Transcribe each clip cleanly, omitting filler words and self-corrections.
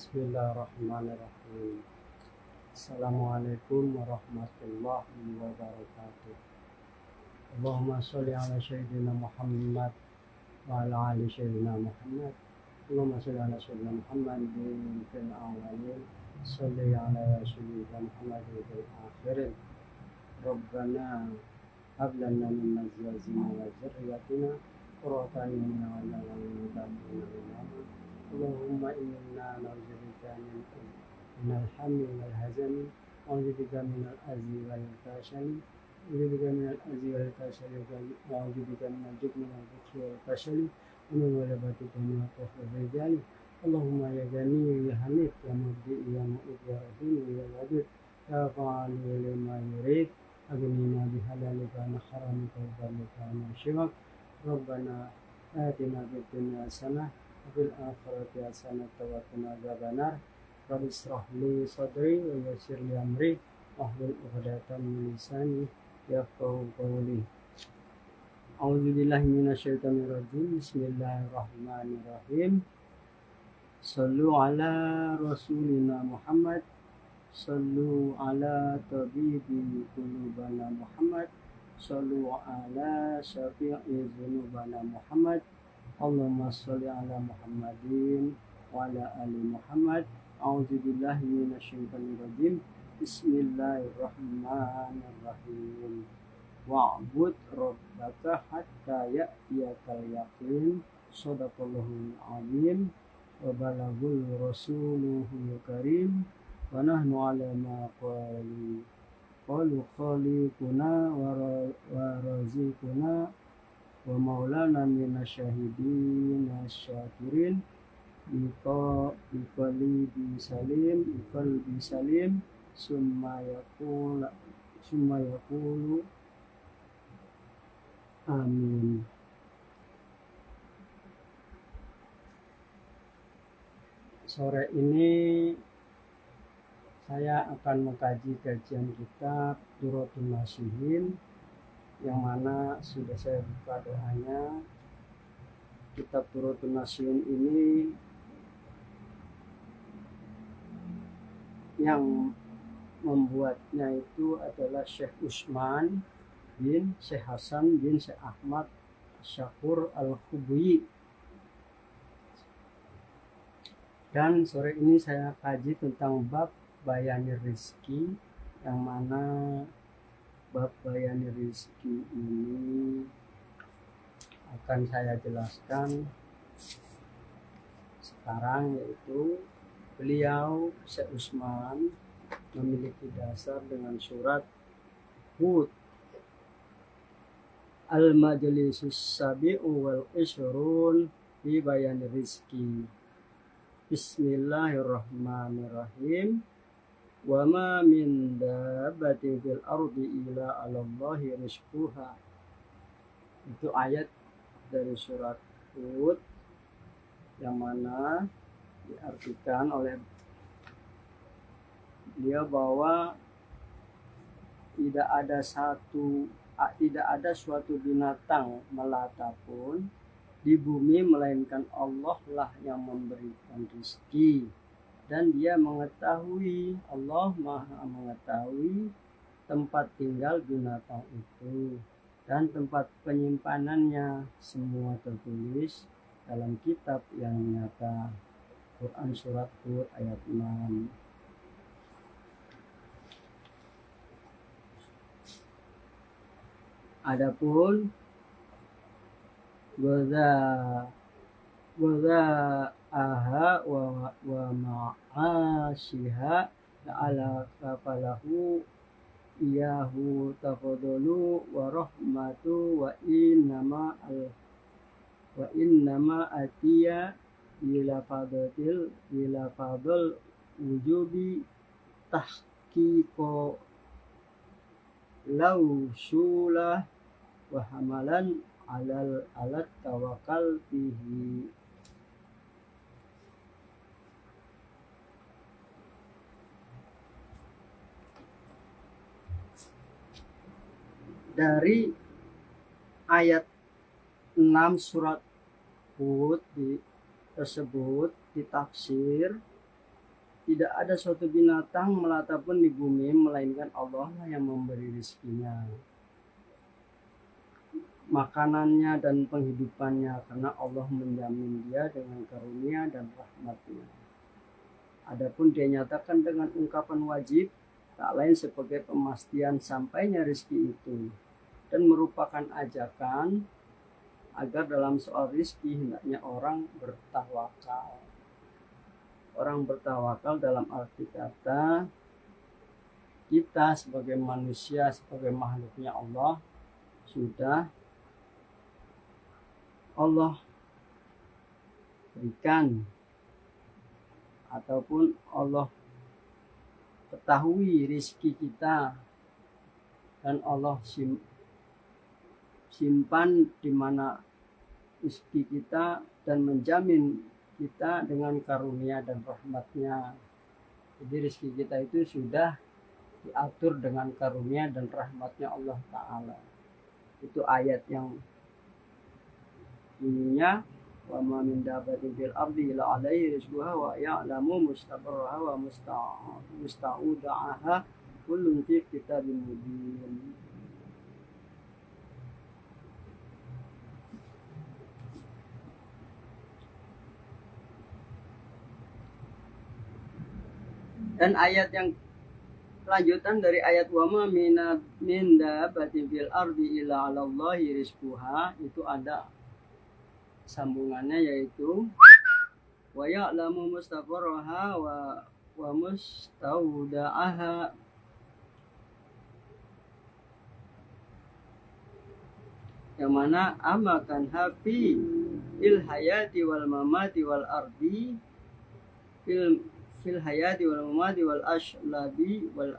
Bismillahirrahmanirrahim. Assalamualaikum warahmatullahi wabarakatuh. Allahumma sholli ala sayyidina Muhammad wa ala ali sayyidina Muhammad. Allahumma sholli ala sayyidina Muhammad fil awwalin, sholli ala sayyidina Muhammad fil akhirin. Rabbana hab lana min azwajina wa dhurriyyatina qurrata a'yunin waj'alna lil muttaqina imama. Allahumma inna na'udzubika minal hammi wal hazani wa na'udzubika minal azzi wal kasali wa na'udzubika minal jubni wal bukhli wal kasali wa min ghalabati dini wa qahri rijali. Allahumma ya ghani ya hamid ya mubdi ya mu'id ya rahim ya wadud ya fa'alu lima yurid aghnina bihalalika an haramika wa barika an shiwak. Rabbana atina fid dunya hasanah wa fil akhirati hasanah wa qina adzabannar. Rabbi ishrah li sadri wa yassir li amri wahlul 'uqdatam min lisani yafqahu qawli. A'udzubillahi minasyaitonir rajim. Bismillahirrahmanirrahim. Sallu ala rasulina Muhammad, sallu ala tabibi qulubana Muhammad, sallu ala syafi'i dzunubana Muhammad. Allahumma sholli ala Muhammadin wa ala ali Muhammad. A'udzubillahi minasyaitonir rajim. Bismillahirrahmanirrahim. Wa'bud rabbaka hatta ya'tiyakal yaqin. Shadaqallahul azim wa balaghul rasuluhul karim wa nahnu ala ma qalu khaliquna wa raziquna wa maulana minasyahidin asyakirin biqalbi salim summa yaqulu amin. Sore ini saya akan mengkaji kajian kitab Durratun Nasihin, yang mana sudah saya buka doanya. Kitab Durratun Nasihin ini yang membuatnya itu adalah Syekh Usman bin Syekh Hasan bin Syekh Ahmad Syakur Al-Khubuyi. Dan sore ini saya kaji tentang bab bayani rizki, yang mana bab bayani rizki ini akan saya jelaskan sekarang, yaitu beliau Syekh Usman memiliki dasar dengan surat Hud Al-Majlisus Sabi'u wal Ishrun fi bayani rizki. Bismillahirrahmanirrahim. Wa ma min dabbatin fil ardi illa 'alallahi rizquha. Itu ayat dari surat Hud, yang mana diartikan oleh beliau bahwa tidak ada suatu binatang melata pun di bumi melainkan Allah lah yang memberikan rezeki, dan Dia mengetahui, Allah Maha mengetahui tempat tinggal binatang itu dan tempat penyimpanannya. Semua tertulis dalam kitab yang nyata. Quran surat Hud ayat 6. Adapun aha wa ma'asyiha la'ala falahu iyahu tafadulu wa rahmatu wa innama atiya ila fadl wujubi tahqiqo lausulah wa hamalan alat tawakal fihi. Dari ayat 6 surat Hud tersebut ditafsir Tidak ada suatu binatang melata pun di bumi melainkan Allah lah yang memberi rezekinya, makanannya dan penghidupannya, karena Allah menjamin dia dengan karunia dan rahmatnya. Adapun dia nyatakan dengan ungkapan wajib, tak lain sebagai pemastian sampainya rezeki itu, dan merupakan ajakan agar dalam soal rezeki hendaknya orang bertawakal. Orang bertawakal dalam arti kata kita sebagai manusia, sebagai makhluknya Allah, sudah Allah berikan ataupun Allah ketahui rezeki kita, dan Allah simpan di mana rezeki kita dan menjamin kita dengan karunia dan rahmatnya. Jadi rezeki kita itu sudah diatur dengan karunia dan rahmatnya Allah Ta'ala. Itu ayat yang ininya, wa ma min dabbatin fil ardi illa 'alaihi rizquha wa ya'lamu mustaqarraha wa musta'udaha kullun fi kitabim mubin. Dan ayat yang lanjutan dari ayat wa ma min dabbatin fil ardi illa 'alallahi rizquha, itu ada sambungannya, yaitu wa ya'lamu mustaqarraha wa mustaudaha, yang mana amakan hafi il hayati wal mamati wal ardi fil hayati wal mamati wal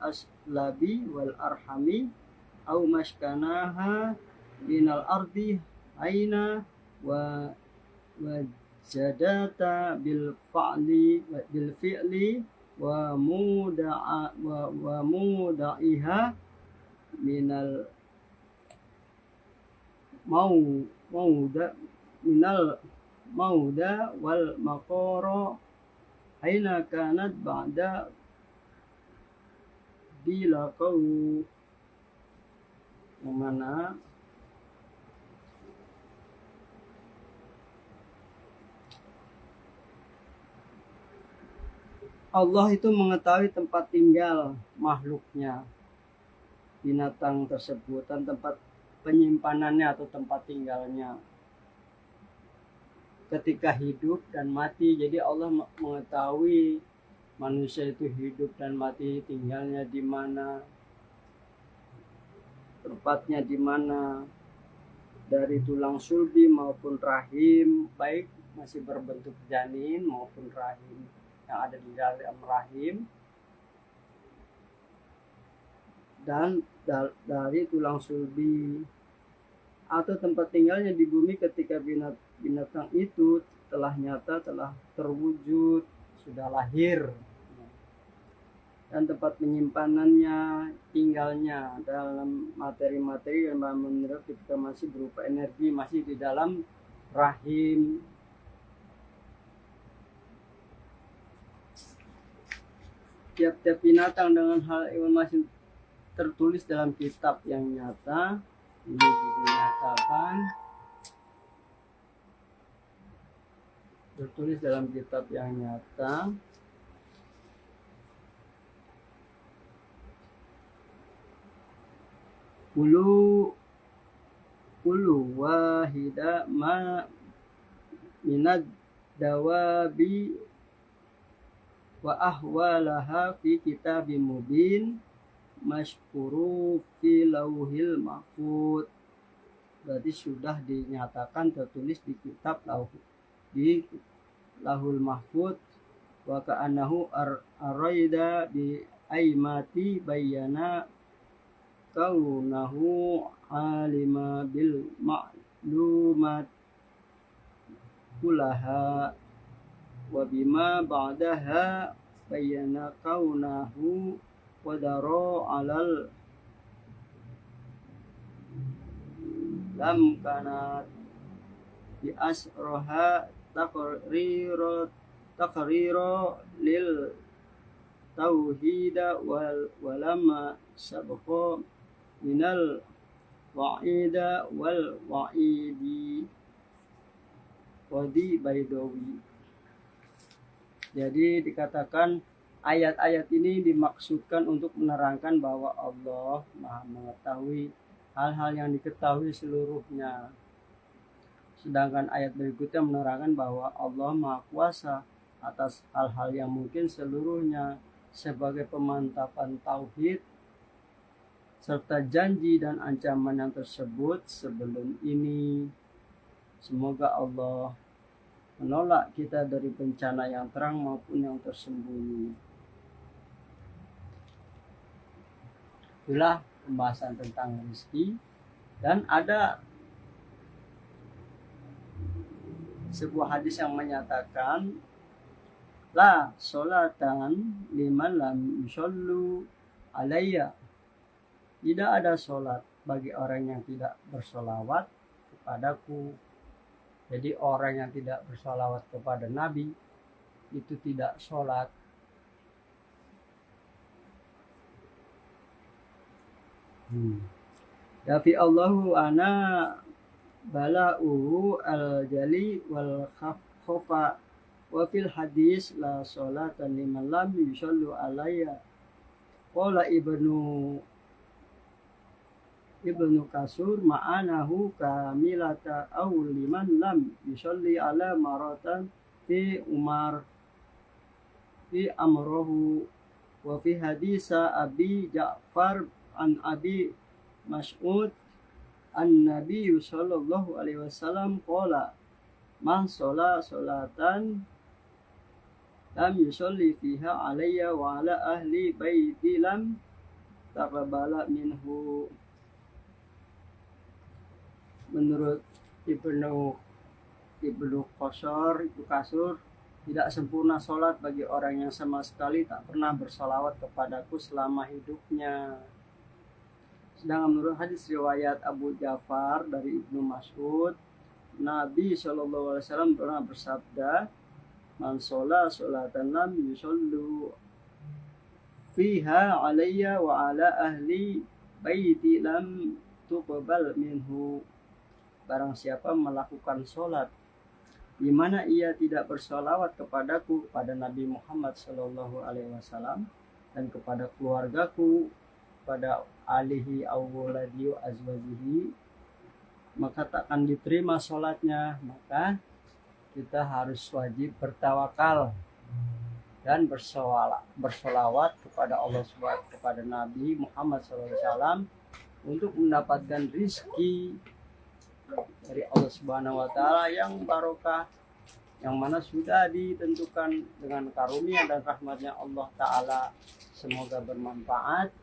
aslabi wal arhami au maskanaha binal ardi aina wa jadata bil fi'li wa muda'iha minal mauda wal maqara aina kanat ba'da bilaqau, yang mana Allah itu mengetahui tempat tinggal makhluknya, binatang tersebut, dan tempat penyimpanannya atau tempat tinggalnya ketika hidup dan mati. Jadi Allah mengetahui manusia itu hidup dan mati, tinggalnya di mana, tempatnya di mana, dari tulang sulbi maupun rahim, baik masih berbentuk janin maupun rahim yang ada di dalam rahim, dan dari tulang sulbi, atau tempat tinggalnya di bumi ketika binatang itu telah nyata, telah terwujud, sudah lahir, dan tempat penyimpanannya, tinggalnya dalam materi-materi yang menurut ketika masih berupa energi, masih di dalam rahim. Tiap-tiap binatang dengan hal itu masih tertulis dalam kitab yang nyata. Ini dinyatakan tertulis dalam kitab yang nyata. Kulu wahida ma minad dawabi wa ahwalaha fi kitabim mubin masyhuru fi lauhil mahfud. Berarti sudah dinyatakan, tertulis di kitab di lahul mahfud. Wa ka'annahu araida bi aimati bayyana kaunahu alima bil ma'lumat kulaha wa bima ba'daha bayyana kaunahu qadara alal lam kanat bi asroha taqriro lil tauhida walama sabqa minal wa'ida wal wa'idi wadi Baidawi. Jadi dikatakan ayat-ayat ini dimaksudkan untuk menerangkan bahwa Allah Maha mengetahui hal-hal yang diketahui seluruhnya. Sedangkan ayat berikutnya menerangkan bahwa Allah Maha Kuasa atas hal-hal yang mungkin seluruhnya sebagai pemantapan tauhid serta janji dan ancaman yang tersebut sebelum ini. Semoga Allah menolak kita dari bencana yang terang maupun yang tersembunyi. Itulah pembahasan tentang rezeki. Dan ada sebuah hadis yang menyatakan la sholatan liman lam yusallu alayya. Tidak ada sholat bagi orang yang tidak bersolawat kepadaku. Jadi orang yang tidak bersolawat kepada Nabi itu tidak sholat. Dafi Allahu ana bala'uhu al-jali wal khofa wa fil hadis la sholatan liman lam yusallu alayya. Qala Ibnu Kasur ma'anahu kamilata aw liman lam yusalli ala maratan fi Umar fi amrohu wa fi hadisa Abi Ja'far an Abi Mas'ud an-Nabi sallallahu alaihi wasallam qala man shola sholatan lam yusalli fiha alayya wa ala ahli baiti lam taqabbala minhu. Menurut Ibnu Kasur, tidak sempurna sholat bagi orang yang sama sekali tak pernah bersolawat kepadaku selama hidupnya. Sedangkan menurut hadis riwayat Abu Ja'far dari Ibnu Mas'ud, Nabi SAW pernah bersabda, man shola sholatan lam yusallu fiha alayya wa ala ahli baiti lam tuqbal minhu. Barang siapa melakukan sholat di mana ia tidak bersolawat kepadaku, kepada Nabi Muhammad SAW dan kepada keluargaku, pada alihi awwaladiyu azwajihi, maka takkan diterima sholatnya. Maka kita harus wajib bertawakal dan bersolawat kepada Allah SWT, kepada Nabi Muhammad SAW untuk mendapatkan rizki dari Allah Subhanahu wa Ta'ala yang barokah, yang mana sudah ditentukan dengan karunia dan rahmatnya Allah Ta'ala. Semoga bermanfaat.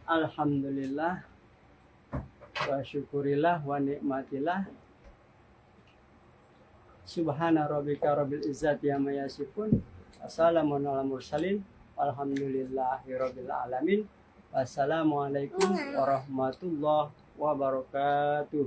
Alhamdulillah wa syukurillah wa nikmatillah. Subhana rabbika rabbil izzati amma yasifun. Wassalamun ala mursalin. Alhamdulillahi rabbil alamin. Wassalamualaikum warahmatullahi wabarakatuh.